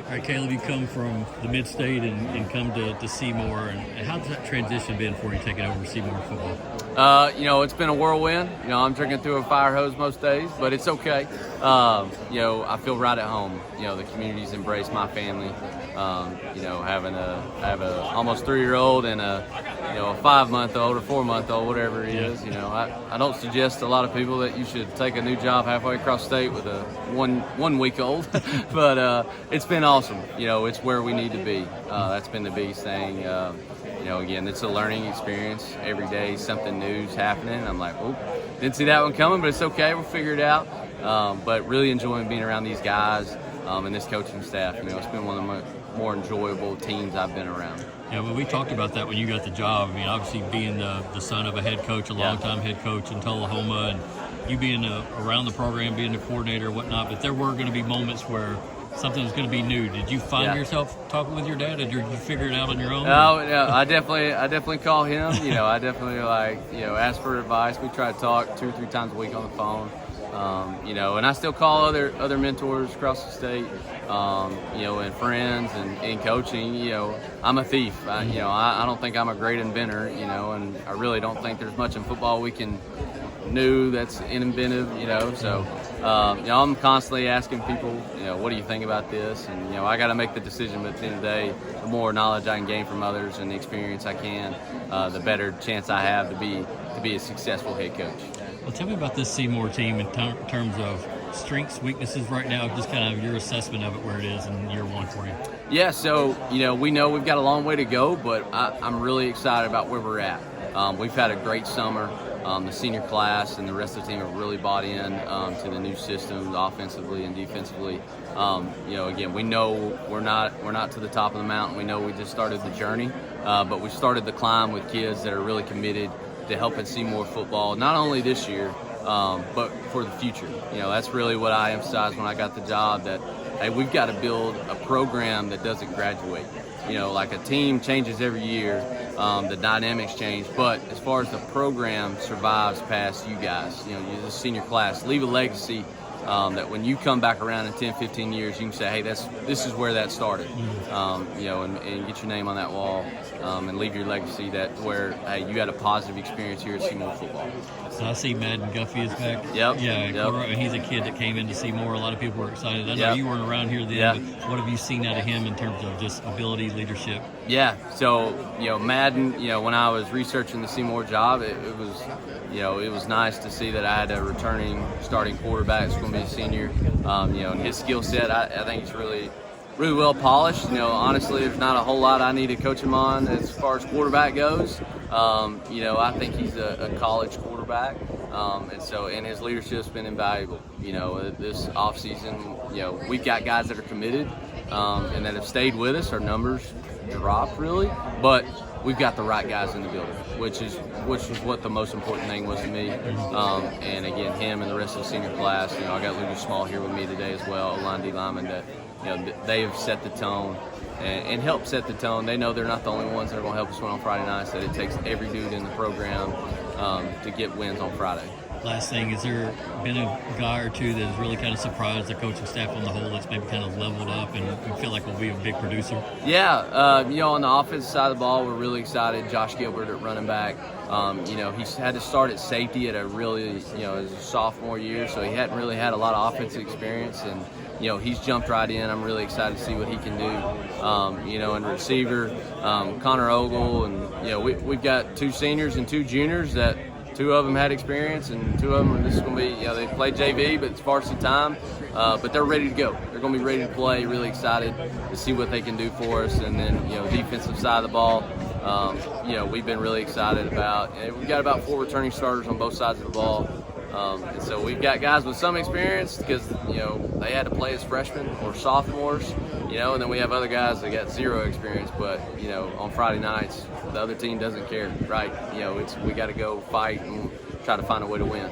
All right, Caleb, you come from the midstate and come to Seymour. And how's that transition been for you taking over Seymour football? It's been a whirlwind. I'm drinking through a fire hose most days, but it's okay. I feel right at home. The community's embraced my family. I have a almost 3-year-old and a 5-month-old or 4-month-old, whatever it is. I don't suggest to a lot of people that you should take a new job halfway across state with a one-week-old, but it's been awesome. It's where we need to be. That's been the biggest thing. Again, it's a learning experience. Every day something new's happening. I'm like, oh, didn't see that one coming, but it's okay. We'll figure it out. But really enjoying being around these guys and this coaching staff. It's been one of the more enjoyable teams I've been around. Yeah, well, we talked about that when you got the job. Obviously being the son of a head coach, a longtime head coach in Tullahoma, and you being around the program, being the coordinator and whatnot, but there were going to be moments where something was going to be new. Did you find yourself talking with your dad, or did you figure it out on your own? No, I definitely call him. I definitely ask for advice. We try to talk 2 or 3 times a week on the phone. And I still call other mentors across the state, and friends and coaching. I'm a thief. I don't think I'm a great inventor, and I really don't think there's much in football we can do that's inventive, So, I'm constantly asking people, what do you think about this? And, I got to make the decision, but at the end of the day, the more knowledge I can gain from others and the experience I can, the better chance I have to be a successful head coach. Well, tell me about this Seymour team in terms of strengths, weaknesses right now, just kind of your assessment of it, where it is in year one for you. Yeah, so, we know we've got a long way to go, but I'm really excited about where we're at. We've had a great summer. The senior class and the rest of the team have really bought in to the new system, offensively and defensively. Again, we know we're not to the top of the mountain. We know we just started the journey, but we started the climb with kids that are really committed to helping Seymour football, not only this year, but for the future. That's really what I emphasized when I got the job, that, hey, we've got to build a program that doesn't graduate. Like a team changes every year, the dynamics change, but as far as the program survives past you guys, you're the senior class, leave a legacy that when you come back around in 10, 15 years, you can say, hey, this is where that started, and get your name on that wall and leave your legacy that where, hey, you had a positive experience here at Seymour football. So I see Madden Guffey is back. Yep. Yeah, he's a kid that came into Seymour. A lot of people were excited. I know you weren't around here then, but what have you seen out of him in terms of just ability, leadership? Yeah, so, Madden, when I was researching the Seymour job, it was nice to see that I had a returning starting quarterback that's going to be a senior. And his skill set, I think it's really well polished. Honestly, there's not a whole lot I need to coach him on as far as quarterback goes. I think he's a college quarterback, and his leadership's been invaluable. This offseason, we've got guys that are committed and that have stayed with us. Our numbers dropped really, but we've got the right guys in the building, which is what the most important thing was to me. And again, him and the rest of the senior class. I got Lucas Small here with me today as well, line D lineman, that they have set the tone and helped set the tone. They know they're not the only ones that are going to help us win on Friday nights, that it takes every dude in the program to get wins on Friday. Last thing, has there been a guy or two that has really kind of surprised the coaching staff on the whole, that's maybe kind of leveled up and feel like will be a big producer? Yeah, on the offensive side of the ball, we're really excited. Josh Gilbert at running back. He's had to start at safety at a really, as a sophomore year, so he hadn't really had a lot of offensive experience, and he's jumped right in. I'm really excited to see what he can do. And receiver, Connor Ogle, and we've got 2 seniors and 2 juniors that 2 of them had experience, and 2 of them, this is going to be, they played JV, but it's varsity time. But they're ready to go. They're going to be ready to play. Really excited to see what they can do for us. And then, defensive side of the ball, we've been really excited about. We've got about 4 returning starters on both sides of the ball. And so we've got guys with some experience because, they had to play as freshmen or sophomores, and then we have other guys that got 0 experience. But, on Friday nights, the other team doesn't care, right? We got to go fight and try to find a way to win.